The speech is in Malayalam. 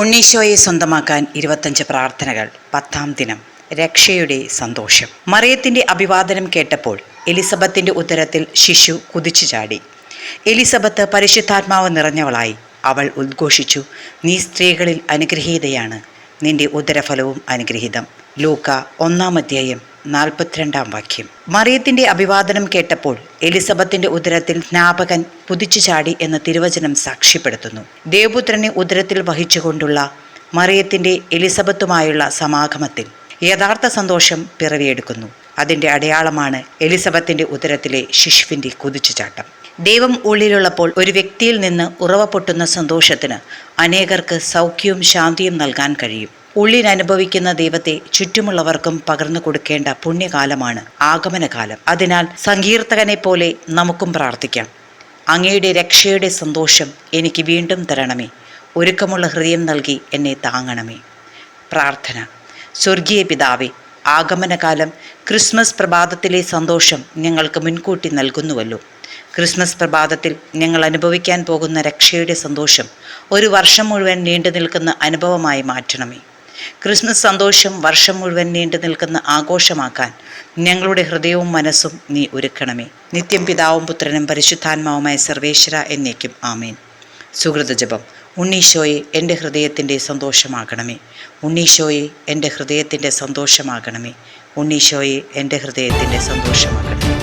ഉണ്ണീശോയെ സ്വന്തമാക്കാൻ 25 പ്രാർത്ഥനകൾ. 10-ാം ദിനം. രക്ഷയുടെ സന്തോഷം. മറിയത്തിന്റെ അഭിവാദനം കേട്ടപ്പോൾ എലിസബത്തിന്റെ ഉദരത്തിൽ ശിശു കുതിച്ചു ചാടി. എലിസബത്ത് പരിശുദ്ധാത്മാവ് നിറഞ്ഞവളായി. അവൾ ഉദ്ഘോഷിച്ചു, നീ സ്ത്രീകളിൽ അനുഗ്രഹീതയാണ്, നിന്റെ ഉദരഫലവും അനുഗ്രഹീതം. ലൂക്ക 1-ാം വാക്യം. മറിയത്തിന്റെ അഭിവാദനം കേട്ടപ്പോൾ എലിസബത്തിന്റെ ഉദരത്തിൽ സ്നാപകൻ കുതിച്ചു ചാടി എന്ന് തിരുവചനം സാക്ഷ്യപ്പെടുത്തുന്നു. ദേവപുത്രനെ ഉദരത്തിൽ വഹിച്ചുകൊണ്ടുള്ള മറിയത്തിന്റെ എലിസബത്തുമായുള്ള സമാഗമത്തിൽ യഥാർത്ഥ സന്തോഷം പിറവിയെടുക്കുന്നു. അതിൻ്റെ അടയാളമാണ് എലിസബത്തിന്റെ ഉദരത്തിലെ ശിശുവിൻ്റെ കുതിച്ചുചാട്ടം. ദൈവം ഉള്ളിലുള്ളപ്പോൾ ഒരു വ്യക്തിയിൽ നിന്ന് ഉറവ പൊട്ടുന്ന സന്തോഷത്തിന് അനേകർക്ക് സൗഖ്യവും ശാന്തിയും നൽകാൻ കഴിയും. ഉള്ളിൽ അനുഭവിക്കുന്ന ദൈവത്തെ ചുറ്റുമുള്ളവർക്കും പകർന്നു കൊടുക്കേണ്ട പുണ്യകാലമാണ് ആഗമനകാലം. അതിനാൽ സങ്കീർത്തകനെ പോലെ നമുക്കും പ്രാർത്ഥിക്കാം. അങ്ങയുടെ രക്ഷയുടെ സന്തോഷം എനിക്ക് വീണ്ടും തരണമേ, ഒരുക്കമുള്ള ഹൃദയം നൽകി എന്നെ താങ്ങണമേ. പ്രാർത്ഥന. സ്വർഗീയ പിതാവേ, ആഗമനകാലം ക്രിസ്മസ് പ്രഭാതത്തിലെ സന്തോഷം ഞങ്ങൾക്ക് മുൻകൂട്ടി നൽകുന്നുവല്ലോ. ക്രിസ്മസ് പ്രഭാതത്തിൽ ഞങ്ങൾ അനുഭവിക്കാൻ പോകുന്ന രക്ഷയുടെ സന്തോഷം ഒരു വർഷം മുഴുവൻ നീണ്ടു നിൽക്കുന്ന അനുഭവമായി മാറ്റണമേ. ക്രിസ്മസ് സന്തോഷം വർഷം മുഴുവൻ നീണ്ടു നിൽക്കുന്ന ആഘോഷമാക്കാൻ ഞങ്ങളുടെ ഹൃദയവും മനസ്സും നീ ഒരുക്കണമേ. നിത്യം പിതാവും പുത്രനും പരിശുദ്ധാത്മാവുമായ സർവേശ്വര എന്നേക്കും ആമേൻ. സുഹൃതജപം. ഉണ്ണീശോയെ എൻ്റെ ഹൃദയത്തിൻ്റെ സന്തോഷമാകണമേ. ഉണ്ണീശോയെ എൻ്റെ ഹൃദയത്തിൻ്റെ സന്തോഷമാകണമേ. ഉണ്ണീശോയെ എൻ്റെ ഹൃദയത്തിൻ്റെ സന്തോഷമാകണമേ.